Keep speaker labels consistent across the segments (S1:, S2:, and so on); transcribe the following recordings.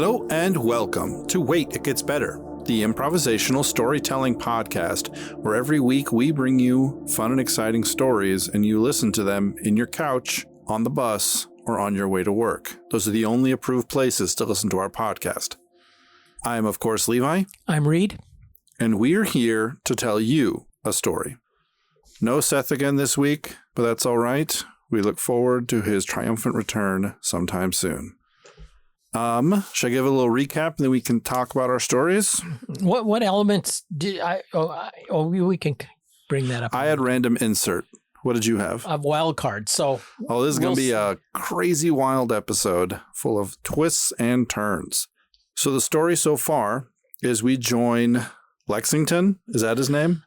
S1: Hello and welcome to Wait, It Gets Better, the improvisational storytelling podcast where every week we bring you fun and exciting stories and you listen to them in your couch, on the bus, or on your way to work. Those are the only approved places to listen to our podcast. I am, of course, Levi.
S2: I'm Reed.
S1: And we're here to tell you a story. No Seth again this week, but that's all right. We look forward to his triumphant return sometime soon. Should I give a little recap and then we can talk about our stories?
S2: What elements did we can bring that up.
S1: I had random insert. What did you have?
S2: A wild card. So
S1: this is going to be a crazy wild episode full of twists and turns. So the story so far is we join Lexington. Is that his name?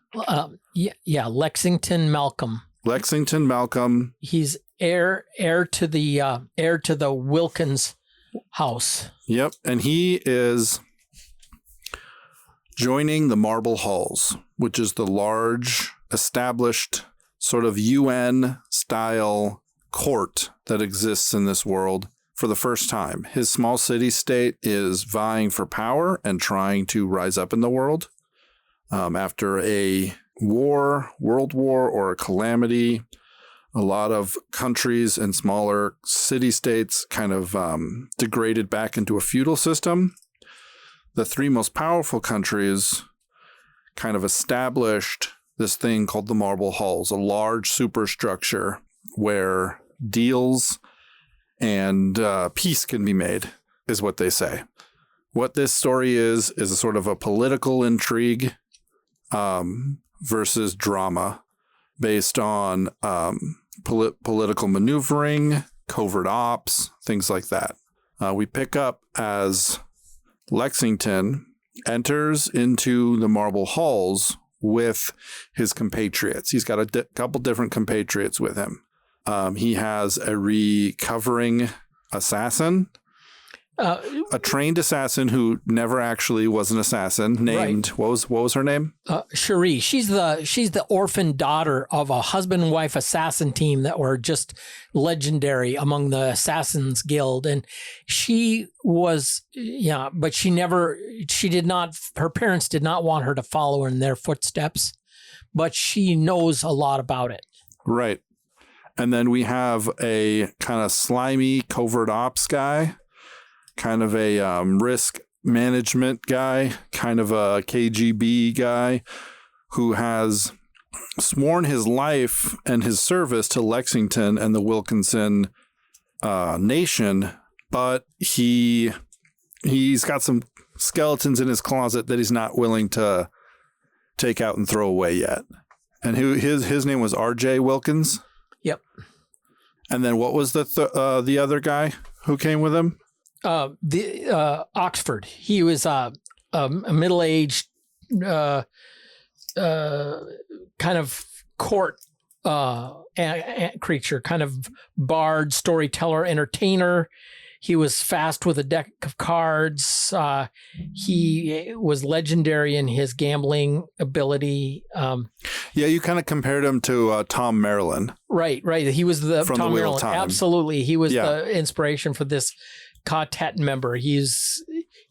S2: Yeah, Lexington Malcolm.
S1: Lexington Malcolm.
S2: He's heir to the Wilkins house.
S1: Yep, and he is joining the Marble Halls, which is the large, established sort of UN-style court that exists in this world for the first time. His small city-state is vying for power and trying to rise up in the world. After a war, world war, or a calamity, a lot of countries and smaller city-states kind of degraded back into a feudal system. The three most powerful countries kind of established this thing called the Marble Halls, a large superstructure where deals and peace can be made, is what they say. What this story is a sort of a political intrigue versus drama based on political maneuvering, covert ops, things like that. We pick up as Lexington enters into the Marble Halls with his compatriots. He's got a couple different compatriots with him. He has a recovering assassin, a trained assassin who never actually was an assassin, named, right. What was her name?
S2: Cherie. She's the orphan daughter of a husband and wife assassin team that were just legendary among the Assassins Guild. And she was, but her parents did not want her to follow in their footsteps, but she knows a lot about it.
S1: Right. And then we have a kind of slimy covert ops guy, kind of a risk management guy, kind of a KGB guy who has sworn his life and his service to Lexington and the Wilkinson nation, but he's got some skeletons in his closet that he's not willing to take out and throw away yet. And his name was R.J. Wilkins?
S2: Yep. And
S1: then what was the other guy who came with him?
S2: Oxford. He was a middle-aged kind of court creature, kind of bard, storyteller, entertainer. He was fast with a deck of cards. He was legendary in his gambling ability.
S1: You kind of compared him to Tom Maryland.
S2: Right. He was from Tom Maryland. Absolutely. He was the inspiration for this quartet member. He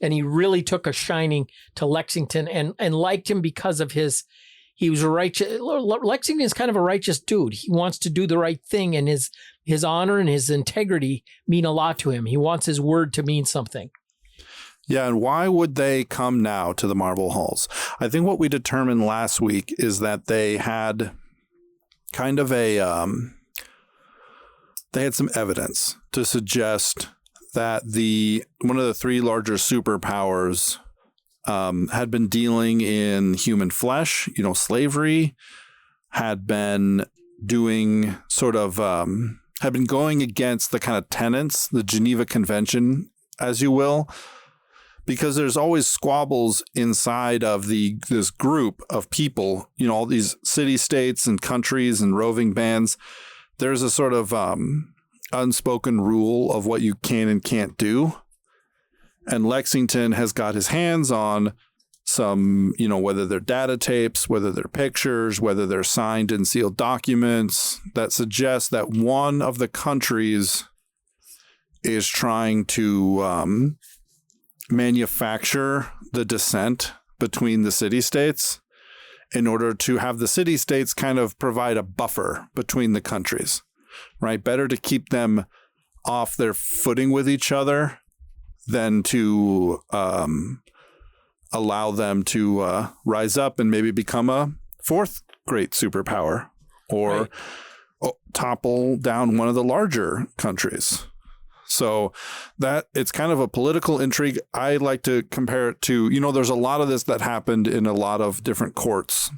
S2: really took a shining to Lexington and liked him because of he was righteous. Lexington is kind of a righteous dude. He wants to do the right thing, and his honor and his integrity mean a lot to him. He wants his word to mean something.
S1: Yeah, and why would they come now to the Marble Halls? I think what we determined last week is that they had kind of they had some evidence to suggest that one of the three larger superpowers had been dealing in human flesh, slavery, had been doing had been going against the kind of tenets, the Geneva Convention, as you will, because there's always squabbles inside of this group of people, all these city-states and countries and roving bands. There's a sort of unspoken rule of what you can and can't do. And Lexington has got his hands on some, whether they're data tapes, whether they're pictures, whether they're signed and sealed documents that suggest that one of the countries is trying to manufacture the descent between the city-states in order to have the city-states kind of provide a buffer between the countries, right? Better to keep them off their footing with each other than to allow them to rise up and maybe become a fourth great superpower or topple down one of the larger countries. So that it's kind of a political intrigue. I like to compare it to, there's a lot of this that happened in a lot of different courts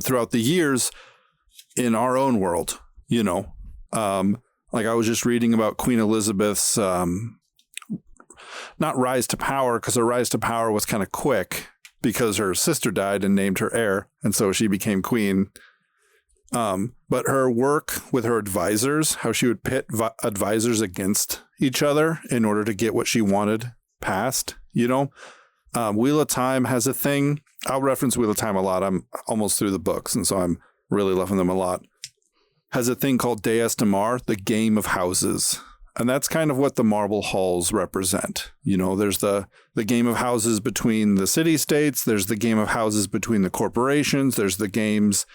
S1: throughout the years in our own world, like I was just reading about Queen Elizabeth's not rise to power, because her rise to power was kind of quick because her sister died and named her heir. And so she became queen. But her work with her advisors, how she would pit advisors against each other in order to get what she wanted passed, Wheel of Time has a thing. I'll reference Wheel of Time a lot. I'm almost through the books, and so I'm really loving them a lot. Has a thing called Deus Damar, the game of houses. And that's kind of what the marble halls represent. There's the game of houses between the city-states. There's the game of houses between the corporations. There's the games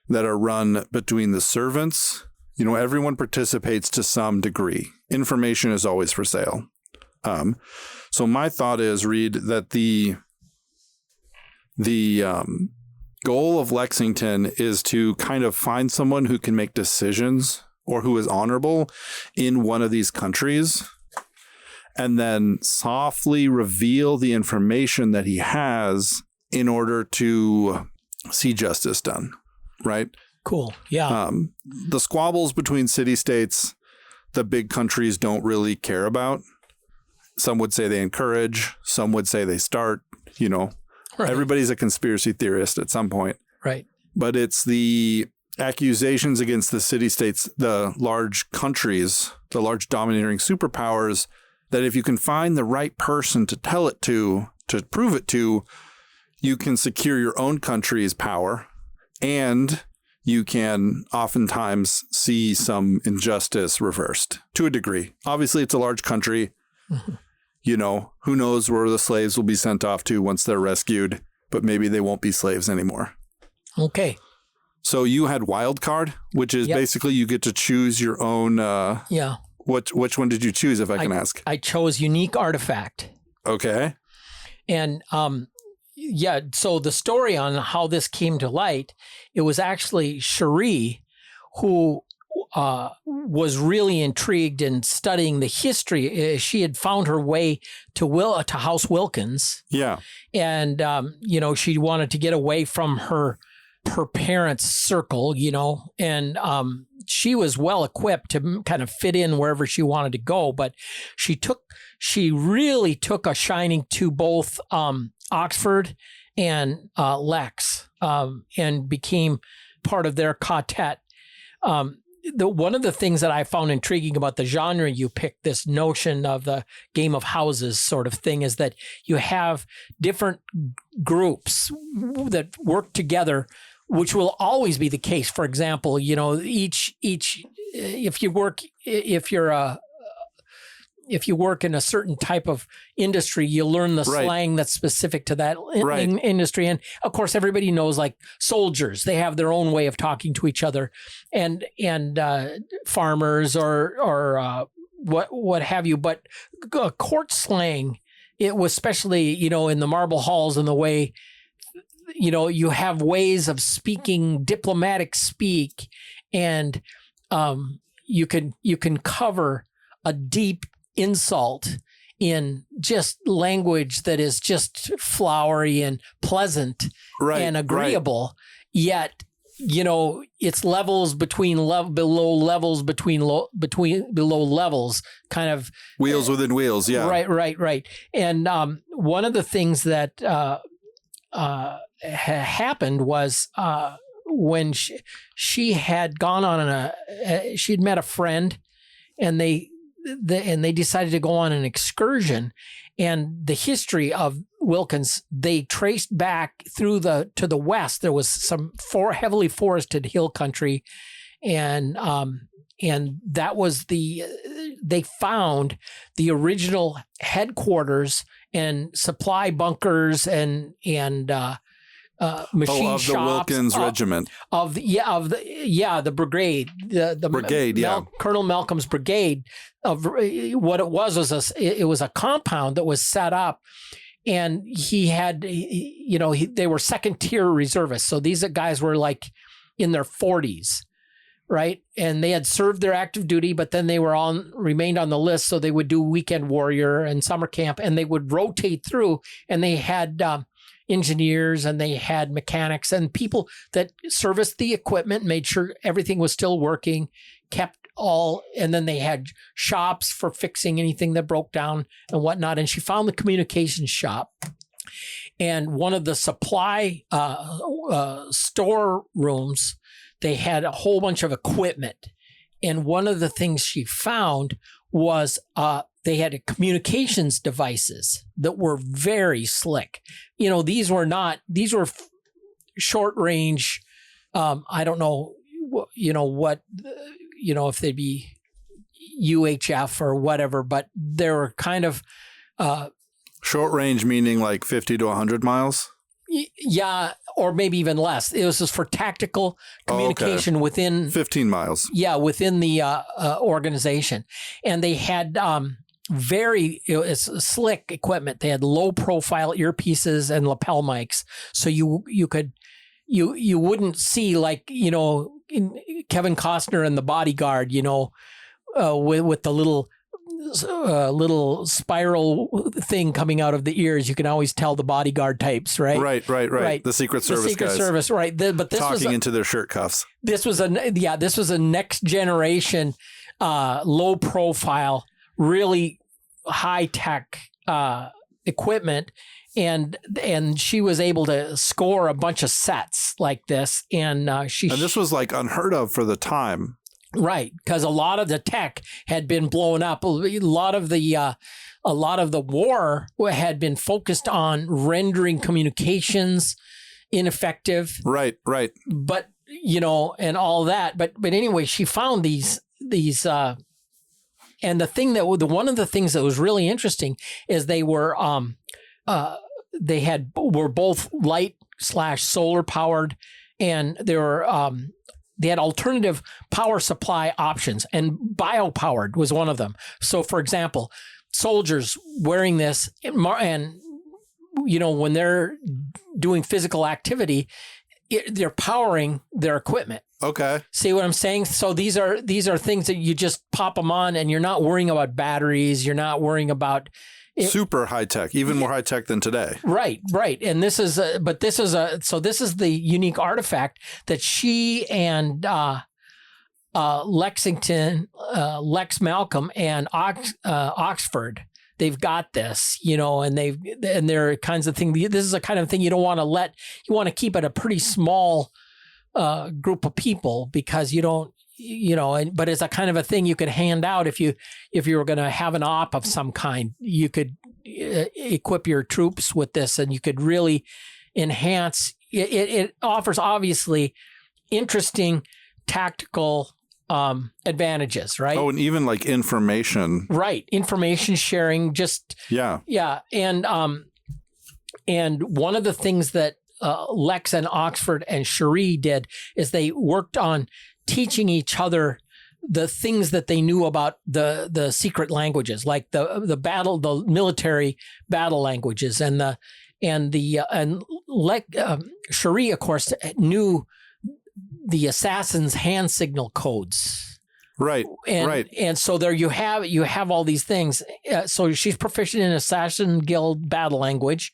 S1: that are run between the servants. Everyone participates to some degree. Information is always for sale. So my thought is, Reed, that the goal of Lexington is to kind of find someone who can make decisions or who is honorable in one of these countries, and then softly reveal the information that he has in order to see justice done. Right?
S2: Cool. Yeah.
S1: The squabbles between city-states, the big countries don't really care about. Some would say they encourage. Some would say they start. Right. Everybody's a conspiracy theorist at some point.
S2: Right.
S1: But it's the accusations against the city-states, the large countries, the large domineering superpowers, that if you can find the right person to tell it to prove it to, you can secure your own country's power. And you can oftentimes see some injustice reversed to a degree. Obviously, it's a large country. Mm-hmm. Who knows where the slaves will be sent off to once they're rescued, but maybe they won't be slaves anymore.
S2: Okay.
S1: So you had wild card, which is basically you get to choose your own.
S2: Yeah.
S1: Which one did you choose, if I can ask?
S2: I chose unique artifact.
S1: Okay.
S2: And so the story on how this came to light, it was actually Cherie who was really intrigued in studying the history. She had found her way to House Wilkins.
S1: Yeah.
S2: And, she wanted to get away from her parents' circle, and she was well equipped to kind of fit in wherever she wanted to go. But she really took a shining to both Oxford and Lex, and became part of their quartet. One of the things that I found intriguing about the genre you picked, this notion of the game of houses sort of thing, is that you have different groups that work together, which will always be the case. For example, each if you work in a certain type of industry, you learn the slang that's specific to that industry. And of course, everybody knows, like soldiers, they have their own way of talking to each other, and farmers or what have you. But court slang, it was especially, in the marble halls, and the way, you have ways of speaking diplomatic speak, and you can cover a deep insult in just language that is just flowery and pleasant and agreeable. Yet, it's levels between below levels between below levels, kind of
S1: wheels within wheels. Yeah.
S2: Right. And one of the things that happened was when she had gone on she'd met a friend, and they decided to go on an excursion, and the history of Wilkins, they traced back to the west. There was some heavily forested hill country, and that was they found the original headquarters and supply bunkers and machine
S1: of
S2: shops
S1: the Wilkins Regiment
S2: the brigade, the
S1: brigade,
S2: Colonel Malcolm's brigade. Of what it was a compound that was set up, and he had they were second tier reservists. So these guys were like in their 40s, right? And they had served their active duty, but then they remained on the list, so they would do weekend warrior and summer camp, and they would rotate through, and they had engineers and they had mechanics and people that serviced the equipment, made sure everything was still working, and then they had shops for fixing anything that broke down and whatnot. And she found the communications shop, and one of the supply store rooms, they had a whole bunch of equipment. And one of the things she found was they had communications devices that were very slick. These were short range. I don't know, if they'd be UHF or whatever, but they were kind of
S1: short range, meaning like 50 to 100 miles.
S2: Yeah, or maybe even less. It was just for tactical communication within
S1: 15 miles.
S2: Yeah, within the organization, and they had very slick equipment. They had low profile earpieces and lapel mics, so you wouldn't see, like, in Kevin Costner and The Bodyguard, with the little spiral thing coming out of the ears. You can always tell the bodyguard types, right?
S1: Right. The Secret Service guys.
S2: Right. But this
S1: talking into their shirt cuffs.
S2: This was a next generation, low profile, really high tech equipment. And she was able to score a bunch of sets like this. And this
S1: was like unheard of for the time.
S2: Right, because a lot of the tech had been blown up. A lot of the war had been focused on rendering communications ineffective.
S1: Right.
S2: But and all that. But anyway, she found these and one of the things that was really interesting is they were were both light/solar powered, and they had alternative power supply options, and biopowered was one of them. So, for example, soldiers wearing this, and when they're doing physical activity, they're powering their equipment.
S1: Okay.
S2: See what I'm saying? So these are things that you just pop them on, and you're not worrying about batteries. You're not worrying about
S1: super high tech, even more high tech than today. Right.
S2: And this is the unique artifact that she and Lexington, Lex Malcolm and Oxford, they've got this, and they're kinds of things. This is a kind of thing you don't want to you want to keep it a pretty small group of people, because you don't, but it's a kind of a thing you could hand out if you were going to have an op of some kind. You could equip your troops with this, and you could really enhance. It offers obviously interesting tactical advantages, right?
S1: Oh, and even like information.
S2: Right, information sharing. Just yeah, and one of the things that Lex and Oxford and Cherie did is they worked on teaching each other the things that they knew about the secret languages, like the military battle languages, and Cherie, of course, knew the assassins' hand signal codes.
S1: Right.
S2: And so there you have all these things. So she's proficient in Assassin Guild battle language.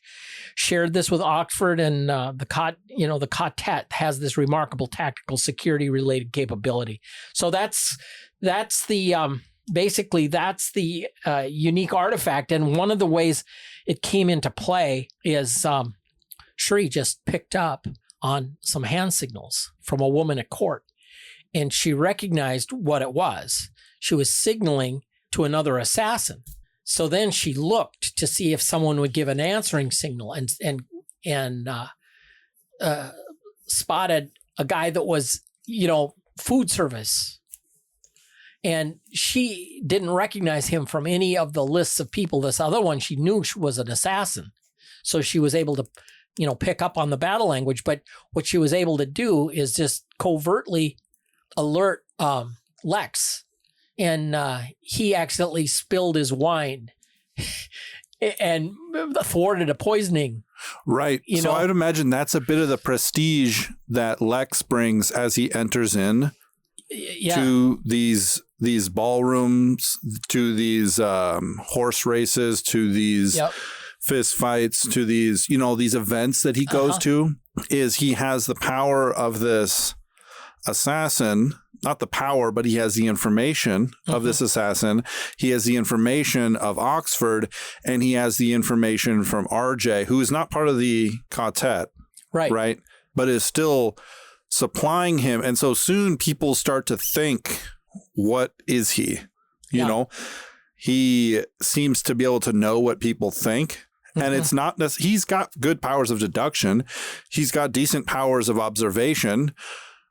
S2: Shared this with Oxford, and the quartet has this remarkable tactical security related capability. So that's the basically that's the unique artifact. And one of the ways it came into play is Cherie just picked up on some hand signals from a woman at court, and she recognized what it was. She was signaling to another assassin. So then she looked to see if someone would give an answering signal, and spotted a guy that was, food service. And she didn't recognize him from any of the lists of people. This other one, she knew was an assassin. So she was able to, pick up on the battle language. But what she was able to do is just covertly alert Lex. And he accidentally spilled his wine and thwarted a poisoning.
S1: Right. So I would imagine that's a bit of the prestige that Lex brings as he enters in to these ballrooms, to these horse races, to these fist fights, to these, these events that he goes to, is he has the power of this assassin. Not the power, but he has the information of this assassin. He has the information of Oxford, and he has the information from RJ, who is not part of the quartet, right? But is still supplying him. And so soon people start to think, what is he? You know, he seems to be able to know what people think. And it's not, he's got good powers of deduction. He's got decent powers of observation.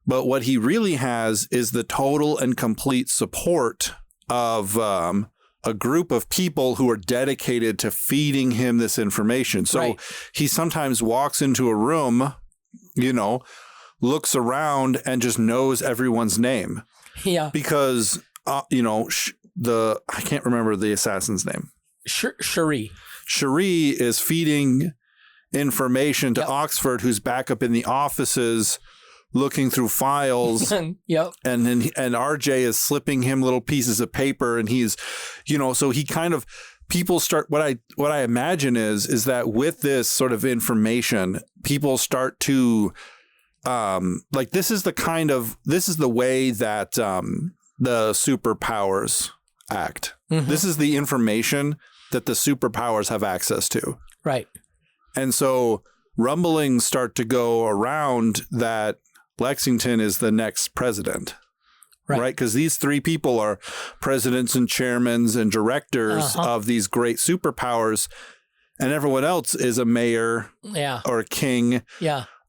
S1: But what he really has is the total and complete support of a group of people who are dedicated to feeding him this information. So he sometimes walks into a room, looks around and just knows everyone's name. Yeah. Because, I can't remember the assassin's name.
S2: Cherie.
S1: Cherie is feeding information to Oxford, who's back up in the offices looking through files. And RJ is slipping him little pieces of paper, and he's, so he kind of, people start, what I imagine is that with this sort of information, people start to this is the way that the superpowers act. This is the information that the superpowers have access to. Right. And so rumblings start to go around that Lexington is the next president, right? Because these three people are presidents and chairmen and directors of these great superpowers, and everyone else is a mayor or a king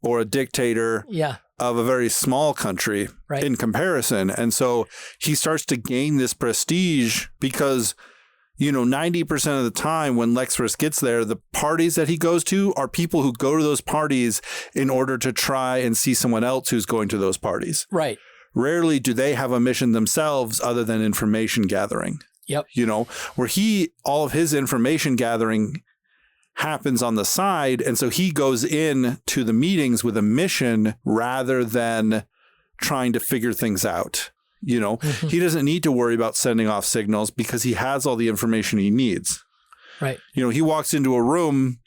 S1: or a dictator of a very small country in comparison. And so he starts to gain this prestige because 90% of the time when Lex first gets there, the parties that he goes to are people who go to those parties in order to try and see someone else who's going to those parties. Right. Rarely do they have a mission themselves other than information gathering. Yep. Where all of his information gathering happens on the side. And so he goes in to the meetings with a mission rather than trying to figure things out. He doesn't need to worry about sending off signals because he has all the information he needs. Right. He walks into a room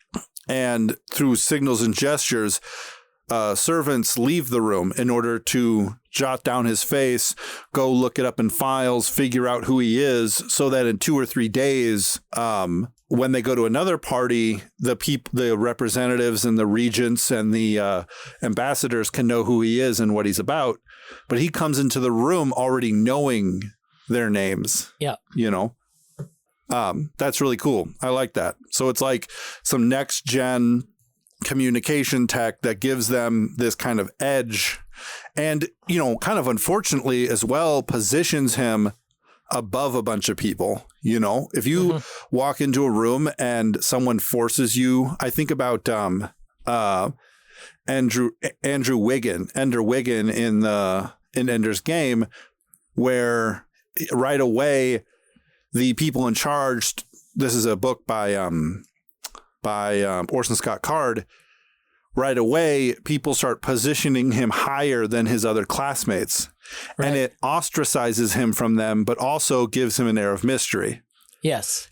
S1: and through signals and gestures, servants leave the room in order to jot down his face, go look it up in files, figure out who he is, so that in 2 or 3 days, when they go to another party, the representatives and the regents and the ambassadors can know who he is and what he's about. But he comes into the room already knowing their names. Yeah. That's really cool. I like that. So it's like some next gen communication tech that gives them this kind of edge and, kind of unfortunately as well positions him above a bunch of people. If you walk into a room and someone forces you, I think about Ender Wiggin in Ender's Game, where right away the people in charge, this is a book by Orson Scott Card, right away people start positioning him higher than his other classmates. Right. And it ostracizes him from them, but also gives him an air of mystery. Yes.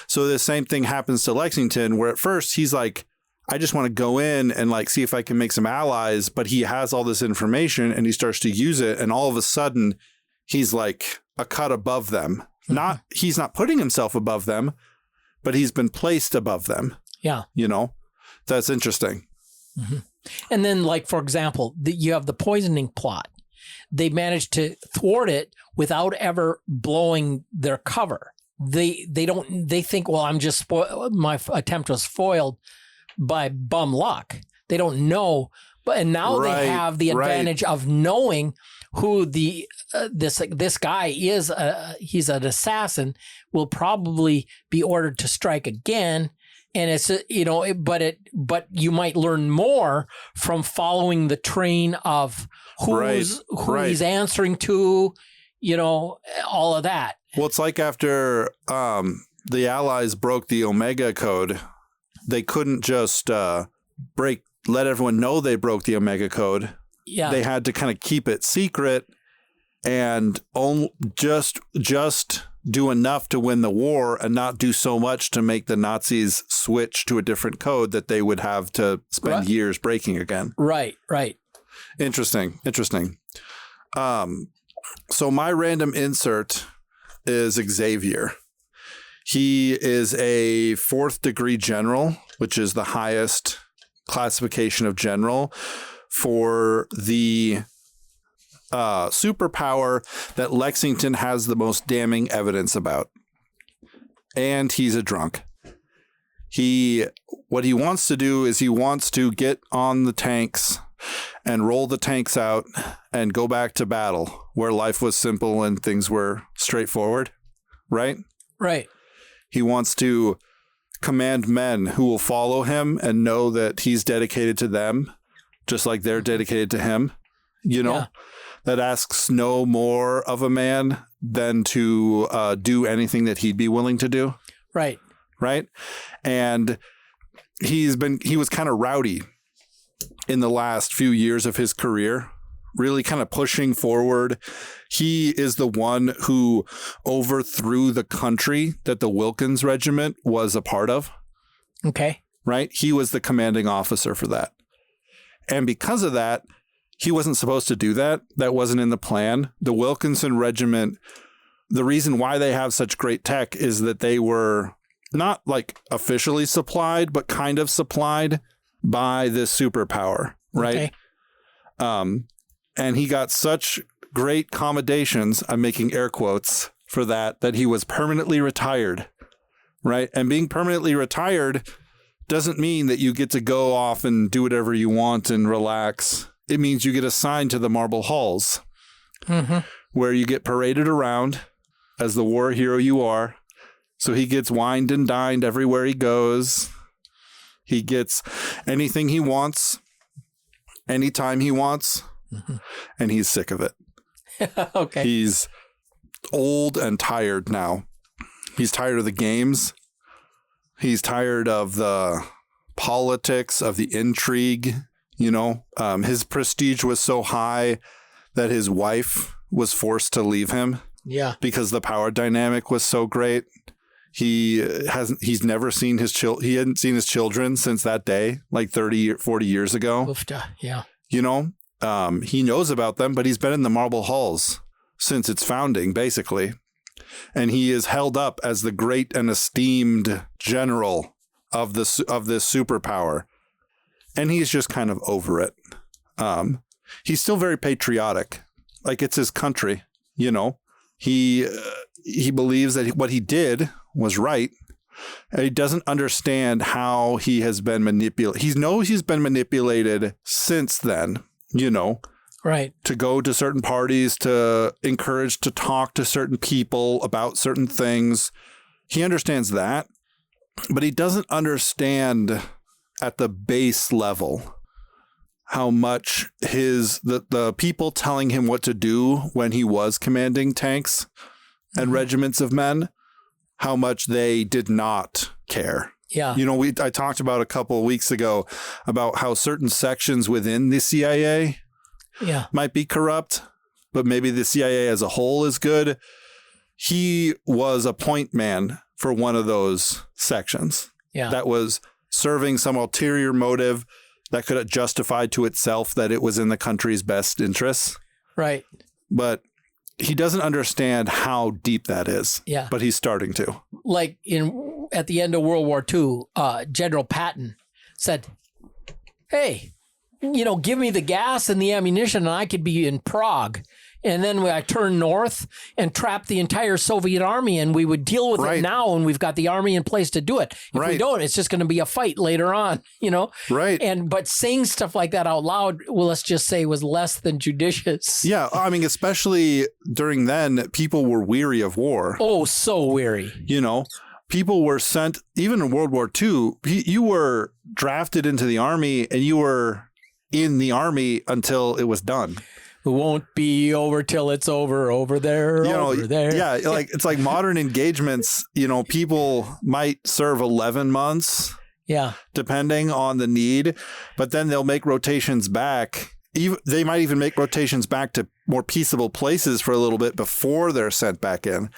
S1: So the same thing happens to Lexington, where at first he's like, I just want to go in and see if I can make some allies, but he has all this information and he starts to use it. And all of a sudden he's like a cut above them. He's not putting himself above them, but he's been placed above them. Yeah. That's interesting. Mm-hmm.
S2: And then for example, you have the poisoning plot. They managed to thwart it without ever blowing their cover. They think, well, I'm just my attempt was foiled by bum luck. They don't know And now they have the advantage of knowing who this guy is. He's an assassin, will probably be ordered to strike again. And it's, but you might learn more from following the train of who he's answering to, all of that.
S1: Well, it's like after the Allies broke the Omega Code, they couldn't just let everyone know they broke the Omega Code. Yeah. They had to kind of keep it secret and just do enough to win the war and not do so much to make the Nazis switch to a different code that they would have to spend years breaking again.
S2: Right.
S1: Interesting. So my random insert is Xavier. He is a 4th degree general, which is the highest classification of general for the superpower that Lexington has the most damning evidence about. And he's a drunk. What he wants to do is he wants to get on the tanks and roll the tanks out and go back to battle where life was simple and things were straightforward, right?
S2: Right.
S1: He wants to command men who will follow him and know that he's dedicated to them, just like they're dedicated to him, that asks no more of a man than to do anything that he'd be willing to do.
S2: Right.
S1: And he was kind of rowdy in the last few years of his career, really kind of pushing forward. He is the one who overthrew the country that the Wilkins Regiment was a part of.
S2: Okay.
S1: Right? He was the commanding officer for that. And because of that, he wasn't supposed to do that. That wasn't in the plan. The Wilkinson Regiment, the reason why they have such great tech is that they were not like officially supplied, but kind of supplied by this superpower, right? Okay. And he got such great accommodations, I'm making air quotes for that he was permanently retired, right? And being permanently retired doesn't mean that you get to go off and do whatever you want and relax. It means you get assigned to the marble halls, where you get paraded around as the war hero you are. So he gets wined and dined everywhere he goes. He gets anything he wants, anytime he wants, and he's sick of it.
S2: Okay.
S1: He's old and tired now. He's tired of the games. He's tired of the politics, of the intrigue. His prestige was so high that his wife was forced to leave him.
S2: Yeah.
S1: Because the power dynamic was so great. He's never seen he hadn't seen his children since that day, like 30 or 40 years ago.
S2: Oofta. Yeah.
S1: He knows about them, but he's been in the marble halls since its founding, basically. And he is held up as the great and esteemed general of this superpower. And he's just kind of over it. He's still very patriotic. Like, it's his country, He believes that what he did was right. And he doesn't understand how he has been manipulated. He knows he's been manipulated since then,
S2: Right.
S1: To go to certain parties, to encourage to talk to certain people about certain things. He understands that, but he doesn't understand at the base level how much the people telling him what to do when he was commanding tanks and regiments of men, how much they did not care.
S2: Yeah.
S1: I talked about a couple of weeks ago about how certain sections within the CIA might be corrupt, but maybe the CIA as a whole is good. He was a point man for one of those sections that was serving some ulterior motive that could have justified to itself that it was in the country's best interests.
S2: Right.
S1: But he doesn't understand how deep that is.
S2: Yeah.
S1: But he's starting to.
S2: Like at the end of World War II, General Patton said, hey, give me the gas and the ammunition and I could be in Prague, and then I turn north and trap the entire Soviet army, and we would deal with it now, and we've got the army in place to do it. If we don't, it's just going to be a fight later on,
S1: Right.
S2: But saying stuff like that out loud, well, let's just say, was less than judicious.
S1: Yeah, I mean, especially during then, people were weary of war.
S2: Oh, so weary.
S1: People were sent, even in World War II, you were drafted into the army and you were in the army until it was done.
S2: It won't be over till it's over there, over there.
S1: Yeah, it's like modern engagements, people might serve 11 months.
S2: Yeah.
S1: Depending on the need, but then they'll make rotations back. They might even make rotations back to more peaceable places for a little bit before they're sent back in.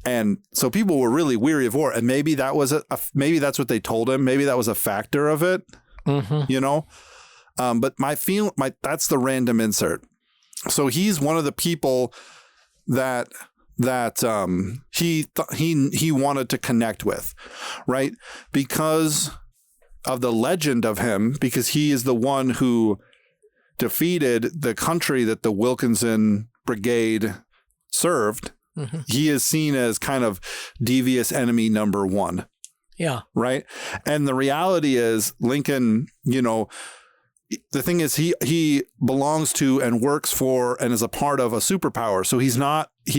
S1: And so people were really weary of war, and maybe that was maybe that's what they told him. Maybe that was a factor of it, But that's the random insert. So he's one of the people that he wanted to connect with, right? Because of the legend of him, because he is the one who defeated the country that the Wilkinson Brigade served. Mm-hmm. He is seen as kind of devious enemy number one.
S2: Yeah.
S1: Right. And the reality is Lincoln, the thing is he belongs to and works for and is a part of a superpower. So he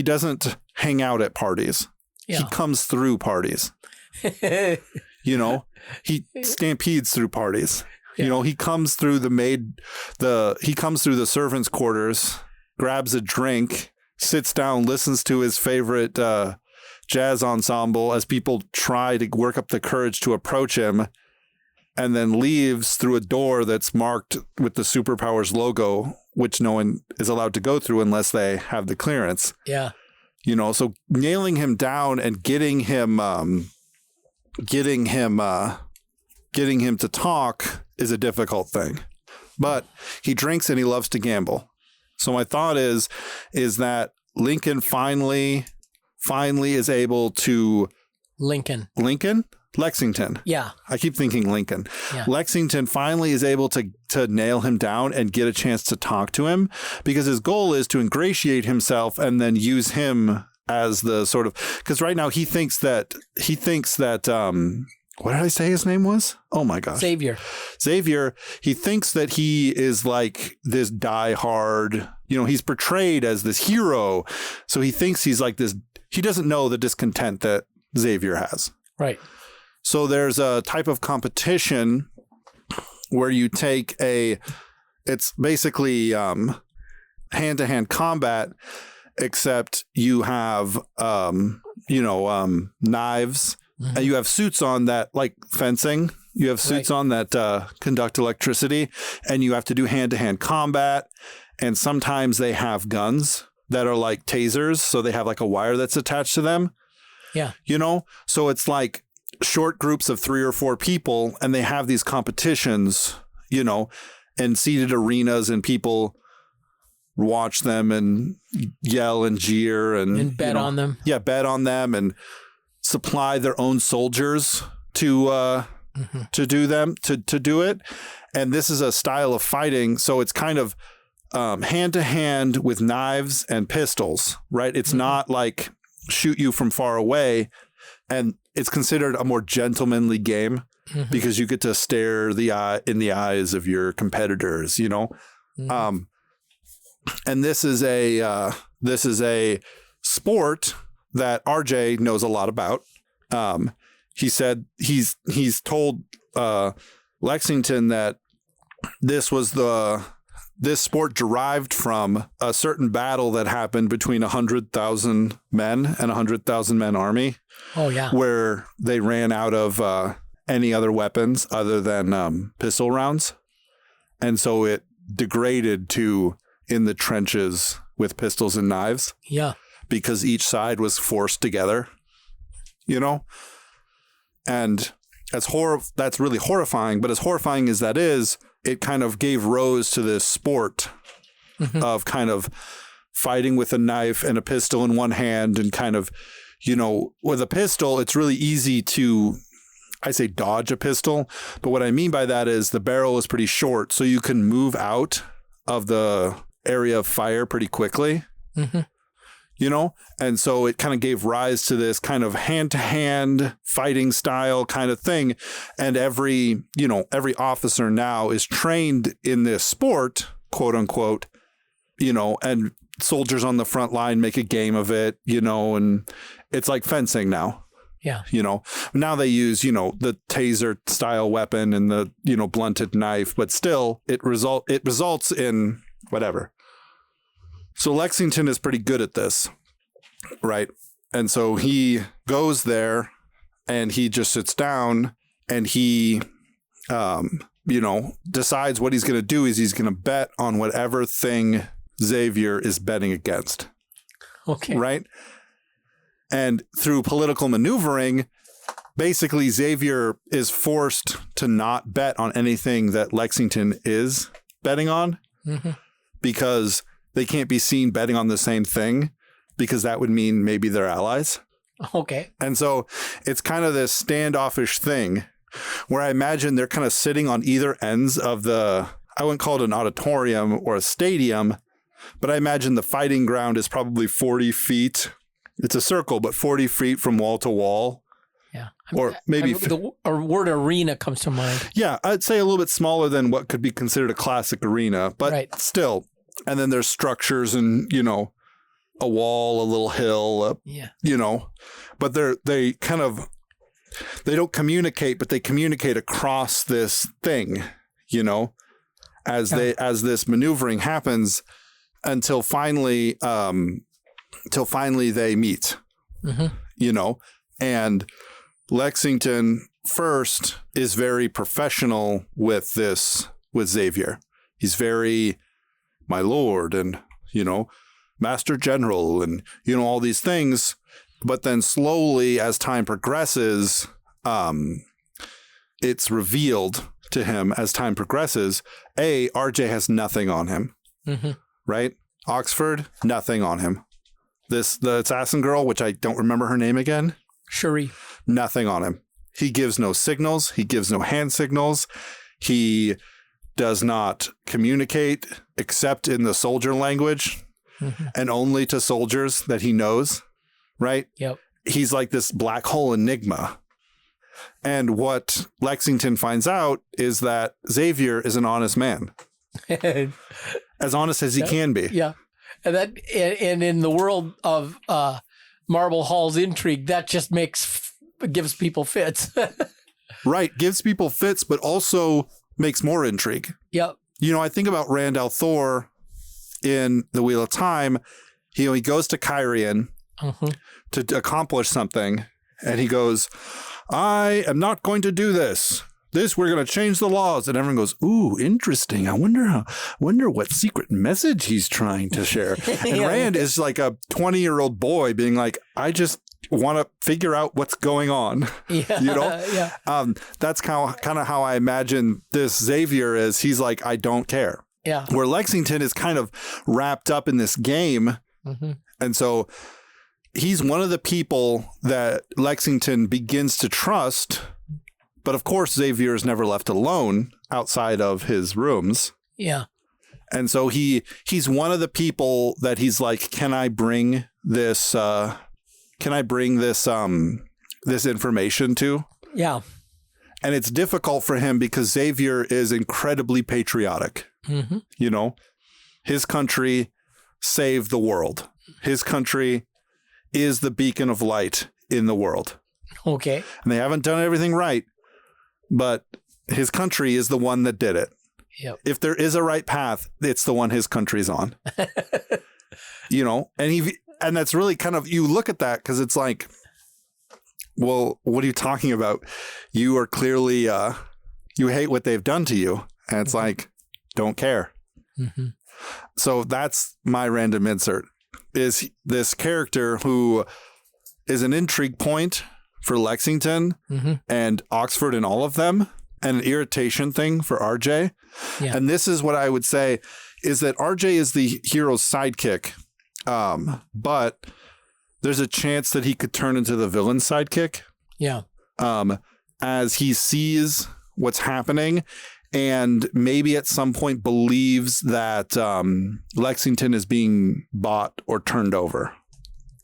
S1: doesn't hang out at parties. Yeah. He comes through parties. He stampedes through parties. Yeah. He comes through he comes through the servants' quarters, grabs a drink, sits down, listens to his favorite jazz ensemble as people try to work up the courage to approach him, and then leaves through a door that's marked with the superpowers logo, which no one is allowed to go through unless they have the clearance.
S2: Yeah.
S1: So nailing him down and getting him to talk is a difficult thing. But he drinks and he loves to gamble. So my thought is that Lincoln finally is able to Lexington.
S2: Yeah.
S1: I keep thinking Lincoln. Yeah. Lexington finally is able to nail him down and get a chance to talk to him, because his goal is to ingratiate himself and then use him as the sort of, because right now he thinks that what did I say his name was? Oh my gosh.
S2: Xavier.
S1: He thinks that he is like this diehard, he's portrayed as this hero. So he thinks he's like this. He doesn't know the discontent that Xavier has.
S2: Right.
S1: So there's a type of competition where you take it's basically hand-to-hand combat, except you have, knives. Mm-hmm. And you have suits on that, like fencing. You have suits on that conduct electricity, and you have to do hand-to-hand combat. And sometimes they have guns that are like tasers, so they have like a wire that's attached to them.
S2: Yeah.
S1: So it's like short groups of 3 or 4 people, and they have these competitions, in seated arenas, and people watch them and yell and jeer and
S2: bet on them.
S1: Yeah, bet on them and supply their own soldiers to do it. And this is a style of fighting. So it's kind of hand to hand with knives and pistols, right? It's not like shoot you from far away. And it's considered a more gentlemanly game because you get to stare in the eyes of your competitors, Mm-hmm. And this is a sport that RJ knows a lot about. He said he's told Lexington that this sport derived from a certain battle that happened between 100,000 men and 100,000 men army.
S2: Oh yeah,
S1: where they ran out of any other weapons other than pistol rounds, and so it degraded to in the trenches with pistols and knives.
S2: Yeah.
S1: Because each side was forced together, and that's really horrifying. But as horrifying as that is, it kind of gave rise to this sport of kind of fighting with a knife and a pistol in one hand, and kind of, with a pistol, it's really easy to, I say dodge a pistol. But what I mean by that is the barrel is pretty short, so you can move out of the area of fire pretty quickly.
S2: Mm-hmm.
S1: And so it kind of gave rise to this kind of hand-to-hand fighting style kind of thing. And every officer now is trained in this sport, quote unquote, and soldiers on the front line make a game of it, and it's like fencing now.
S2: Yeah.
S1: Now they use, the taser style weapon and the, blunted knife, but still it results in whatever. So Lexington is pretty good at this, right? And so he goes there and he just sits down and he, decides what he's going to do is he's going to bet on whatever thing Xavier is betting against.
S2: Okay.
S1: Right? And through political maneuvering, basically Xavier is forced to not bet on anything that Lexington is betting on because they can't be seen betting on the same thing because that would mean maybe they're allies.
S2: Okay.
S1: And so it's kind of this standoffish thing where I imagine they're kind of sitting on either ends of I wouldn't call it an auditorium or a stadium, but I imagine the fighting ground is probably 40 feet. It's a circle, but 40 feet from wall to wall.
S2: Yeah.
S1: Or maybe
S2: the word arena comes to mind.
S1: Yeah, I'd say a little bit smaller than what could be considered a classic arena, but still. And then there's structures and, a wall, a little hill, but they don't communicate, but they communicate across this thing, as this maneuvering happens until finally they meet, and Lexington first is very professional with Xavier. He's very, my lord, and, Master General, and, all these things. But then slowly, as time progresses, it's revealed to him as time progresses, RJ has nothing on him, right? Oxford, nothing on him. The assassin girl, which I don't remember her name again.
S2: Cherie.
S1: Nothing on him. He gives no signals. He gives no hand signals. He does not communicate except in the soldier language and only to soldiers that he knows, right?
S2: Yep.
S1: He's like this black hole enigma. And what Lexington finds out is that Xavier is an honest man. As honest as he can be.
S2: Yeah. And in the world of Marble Hall's intrigue, that just gives people fits.
S1: Right. Gives people fits, but also makes more intrigue.
S2: Yep.
S1: I think about Rand al'Thor in The Wheel of Time. He goes to Kyrian to accomplish something. And he goes, I am not going to do this. We're going to change the laws. And everyone goes, ooh, interesting. I wonder what secret message he's trying to share. And Rand is like a 20-year-old boy being like, I just want to figure out what's going on.
S2: Yeah.
S1: That's kind of how I imagine this Xavier is. He's like, I don't care.
S2: Yeah.
S1: Where Lexington is kind of wrapped up in this game. And so he's one of the people that Lexington begins to trust. But of course, Xavier is never left alone outside of his rooms.
S2: Yeah.
S1: And so he's one of the people that he's like, can I bring this this information to?
S2: Yeah.
S1: And it's difficult for him because Xavier is incredibly patriotic. His country saved the world. His country is the beacon of light in the world.
S2: Okay.
S1: And they haven't done everything right, but his country is the one that did it.
S2: Yep.
S1: If there is a right path, it's the one his country's on. And that's really kind of, you look at that because it's like, well, what are you talking about? You are clearly, you hate what they've done to you. And it's like, don't care. So that's my random insert, is this character who is an intrigue point for Lexington and Oxford and all of them, and an irritation thing for RJ. Yeah. And this is what I would say is that RJ is the hero's sidekick, but there's a chance that he could turn into the villain's sidekick.
S2: Yeah.
S1: As he sees what's happening and maybe at some point believes that Lexington is being bought or turned over.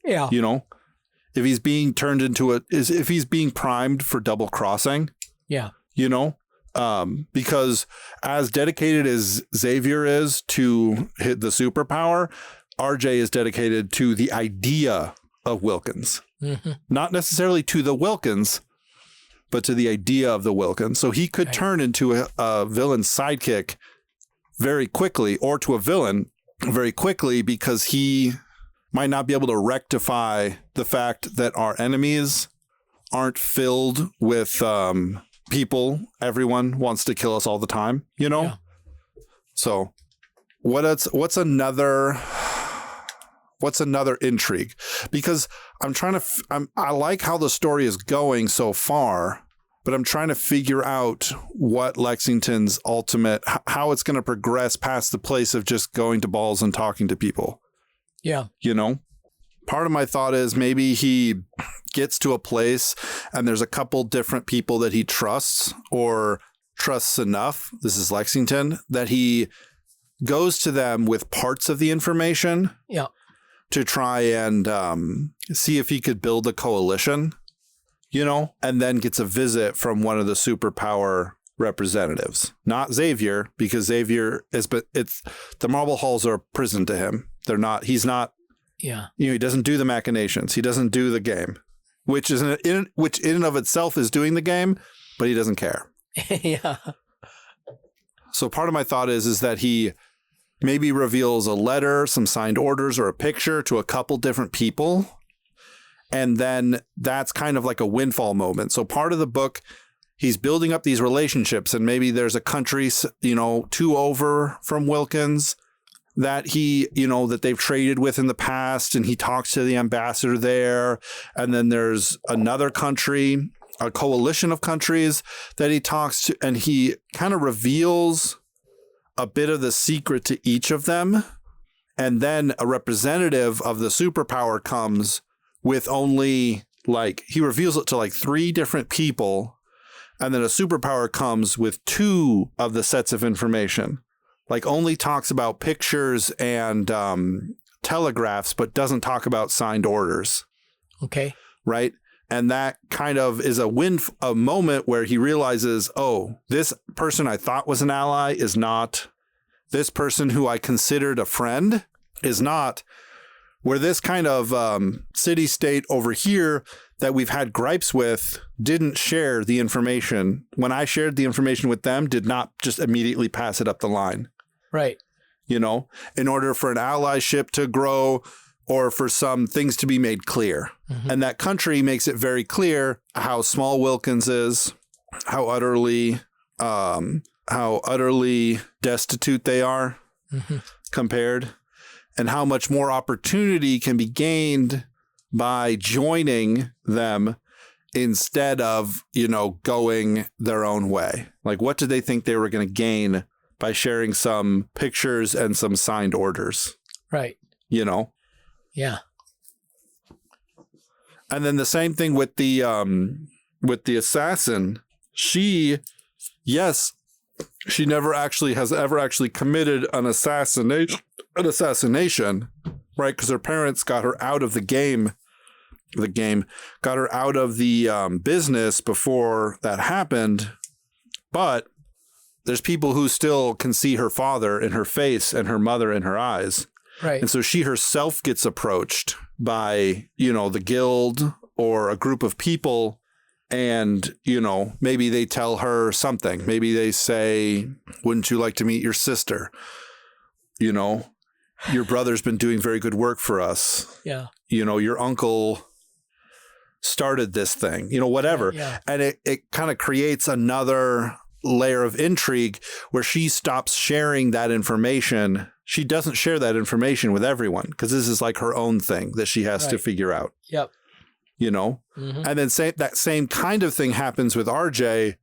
S2: Yeah.
S1: You know, if he's being turned into if he's being primed for double crossing.
S2: Yeah.
S1: You know, because as dedicated as Xavier is to hit the superpower, RJ is dedicated to the idea of Wilkins, not necessarily to the Wilkins, but to the idea of the Wilkins. So he could turn into a villain's sidekick very quickly, or to a villain very quickly, because he might not be able to rectify the fact that our enemies aren't filled with people. Everyone wants to kill us all the time, you know? Yeah. So what's another intrigue? Because I like how the story is going so far, but I'm trying to figure out what Lexington's ultimate, how it's going to progress past the place of just going to balls and talking to people.
S2: Yeah.
S1: You know, part of my thought is maybe he gets to a place and there's a couple different people that he trusts or trusts enough. This is Lexington, that he goes to them with parts of the information.
S2: Yeah.
S1: To try and see if he could build a coalition, you know, and then gets a visit from one of the superpower representatives, not Xavier, because Xavier the marble halls are a prison to him. He's not,
S2: yeah,
S1: you know, he doesn't do the machinations. He doesn't do the game, which in and of itself is doing the game, but he doesn't care.
S2: Yeah.
S1: So part of my thought is that he maybe reveals a letter, some signed orders, or a picture to a couple different people. And then that's kind of like a windfall moment. So part of the book, he's building up these relationships, and maybe there's a country, you know, 2 over from Wilkins that that they've traded with in the past, and he talks to the ambassador there. And then there's another country, a coalition of countries that he talks to, and he kind of reveals a bit of the secret to each of them. And then a representative of the superpower comes with only he reveals it to 3 different people. And then a superpower comes with 2 of the sets of information, only talks about pictures and telegraphs, but doesn't talk about signed orders.
S2: Okay.
S1: Right. And that kind of is a moment where he realizes, oh, this person I thought was an ally is not. This person who I considered a friend is not. Where this kind of city-state over here that we've had gripes with didn't share the information. When I shared the information with them, did not just immediately pass it up the line.
S2: Right.
S1: You know, in order for an allyship to grow, or for some things to be made clear. Mm-hmm. And that country makes it very clear how small Wilkins is, how utterly destitute they are compared, and how much more opportunity can be gained by joining them instead of, going their own way. What did they think they were going to gain by sharing some pictures and some signed orders?
S2: Right. Yeah.
S1: And then the same thing with the assassin. She never has ever committed an assassination, right? Because her parents got her out of the game, got her out of the business before that happened. But there's people who still can see her father in her face and her mother in her eyes.
S2: Right.
S1: And so she herself gets approached by, the guild or a group of people, and, maybe they tell her something. Maybe they say, wouldn't you like to meet your sister? Your brother's been doing very good work for us.
S2: Yeah.
S1: Your uncle started this thing, whatever.
S2: Yeah.
S1: And it kind of creates another layer of intrigue where she stops sharing that information. She doesn't share that information with everyone because this is her own thing that she has to figure out.
S2: Yep.
S1: And then that same kind of thing happens with RJ,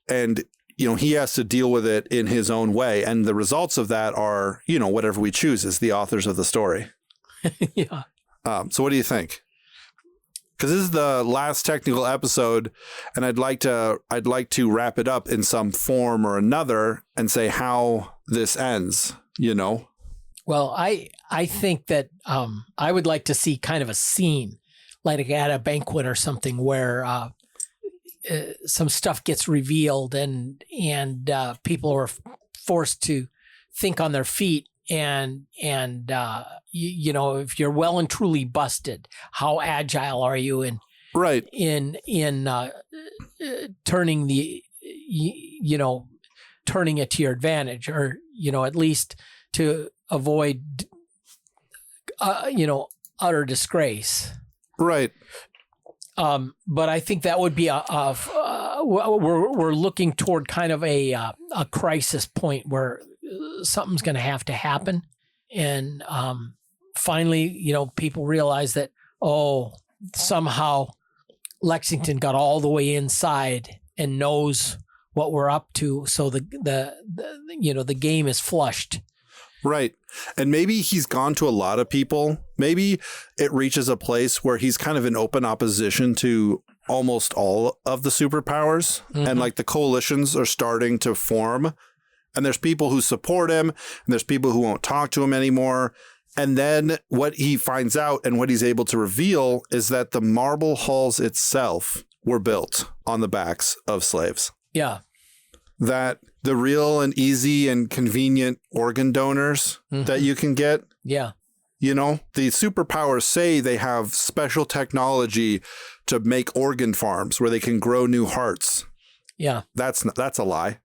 S1: and, he has to deal with it in his own way. And the results of that are, whatever we choose as the authors of the story.
S2: Yeah.
S1: So what do you think? because this is the last technical episode, and I'd like to wrap it up in some form or another and say how this ends, you know?
S2: Well, I think that I would like to see kind of a scene, like at a banquet or something, where some stuff gets revealed and people are forced to think on their feet. And you know, if you're well and truly busted, how agile are you in turning turning it to your advantage, or, you know, at least to avoid utter disgrace.
S1: Right.
S2: But I think that would be we're looking toward kind of a crisis point where something's going to have to happen. And finally, you know, people realize that, somehow Lexington got all the way inside and knows what we're up to. So the game is flushed.
S1: Right. And maybe he's gone to a lot of people. Maybe it reaches a place where he's kind of in open opposition to almost all of the superpowers. Mm-hmm. And like the coalitions are starting to form. And there's people who support him, and there's people who won't talk to him anymore. And then what he finds out and what he's able to reveal is that the marble halls itself were built on the backs of slaves.
S2: Yeah.
S1: That the real and easy and convenient organ donors that you can get.
S2: Yeah.
S1: You know, the superpowers say they have special technology to make organ farms where they can grow new hearts.
S2: Yeah.
S1: That's a lie.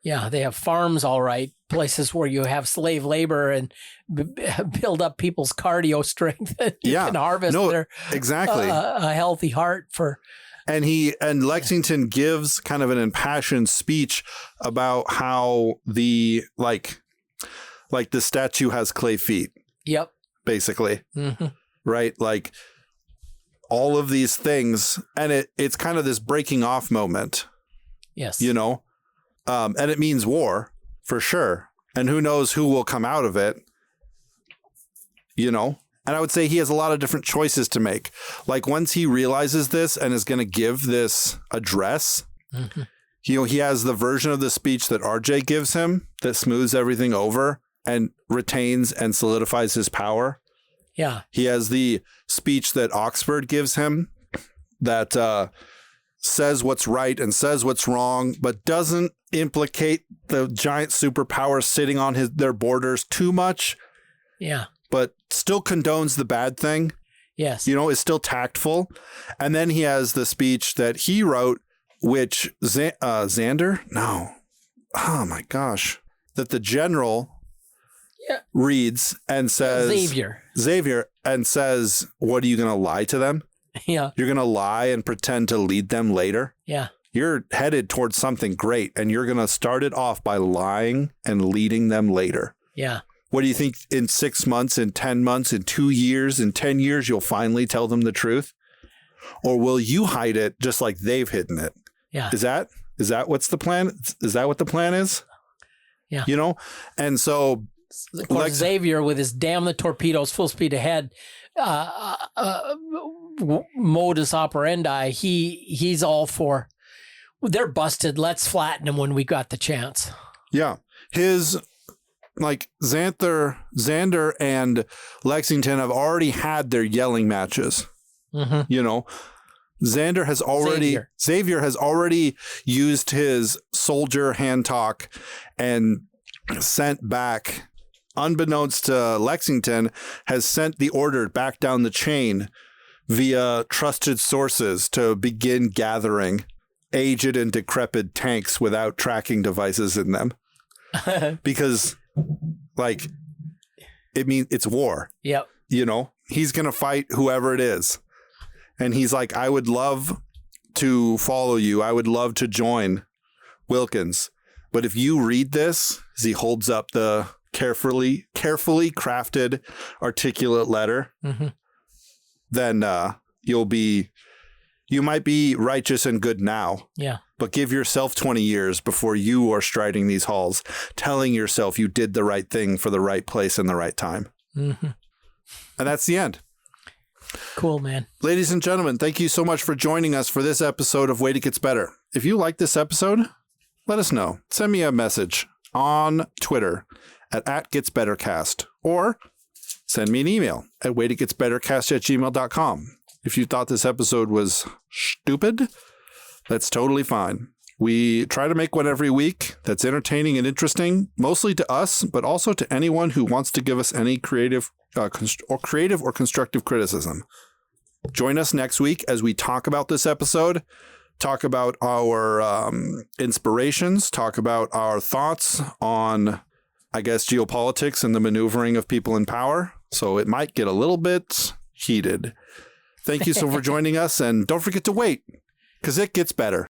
S2: Yeah, they have farms, all right, places where you have slave labor and build up people's cardio strength. And you can harvest
S1: exactly
S2: a healthy heart for.
S1: And Lexington gives kind of an impassioned speech about how the like the statue has clay feet.
S2: Yep.
S1: Basically. Mm-hmm. Right? Like all of these things, and it's kind of this breaking off moment.
S2: Yes.
S1: You know? And it means war, for sure. And who knows who will come out of it, you know? And I would say he has a lot of different choices to make. Like once he realizes this and is going to give this address, he has the version of the speech that RJ gives him that smooths everything over and retains and solidifies his power.
S2: Yeah.
S1: He has the speech that Oxford gives him that says what's right and says what's wrong, but doesn't implicate the giant superpower sitting on their borders too much.
S2: Yeah.
S1: But still condones the bad thing.
S2: Yes.
S1: You know, is still tactful. And then he has the speech that he wrote, which Xander? No. Oh my gosh. That the general reads and says Xavier and says, what are you going to lie to them?
S2: Yeah.
S1: You're going to lie and pretend to lead them later?
S2: Yeah.
S1: You're headed towards something great, and you're going to start it off by lying and leading them later.
S2: Yeah.
S1: What do you think in 6 months, in 10 months, in 2 years, in 10 years, you'll finally tell them the truth? Or will you hide it just like they've hidden it?
S2: Yeah.
S1: Is that what's the plan? Is that what the plan is?
S2: Yeah.
S1: You know? And so
S2: of course, Xavier with his damn the torpedoes full speed ahead modus operandi, he's all for they're busted. Let's flatten them when we got the chance.
S1: Yeah. His like Xander and Lexington have already had their yelling matches. Mm-hmm. You know, Xavier has already used his soldier hand talk and sent back, unbeknownst to Lexington, has sent the order back down the chain via trusted sources to begin gathering aged and decrepit tanks without tracking devices in them. Because like, it means it's war.
S2: Yep.
S1: You know, he's going to fight whoever it is. And he's like, I would love to follow you. I would love to join Wilkins. But if you read this, as he holds up the carefully crafted, articulate letter, then you might be righteous and good now. Yeah. But give yourself 20 years before you are striding these halls, telling yourself you did the right thing for the right place and the right time. Mm-hmm. And that's the end.
S2: Cool, man.
S1: Ladies and gentlemen, thank you so much for joining us for this episode of Wait, It Gets Better. If you like this episode, let us know. Send me a message on Twitter at @GetsBetterCast or send me an email at waititgetsbettercast@gmail.com. If you thought this episode was stupid, that's totally fine. We try to make one every week that's entertaining and interesting, mostly to us, but also to anyone who wants to give us any creative or constructive criticism. Join us next week as we talk about this episode, talk about our inspirations, talk about our thoughts on, I guess, geopolitics and the maneuvering of people in power. So it might get a little bit heated. Thank you so for joining us, and don't forget to wait, because it gets better.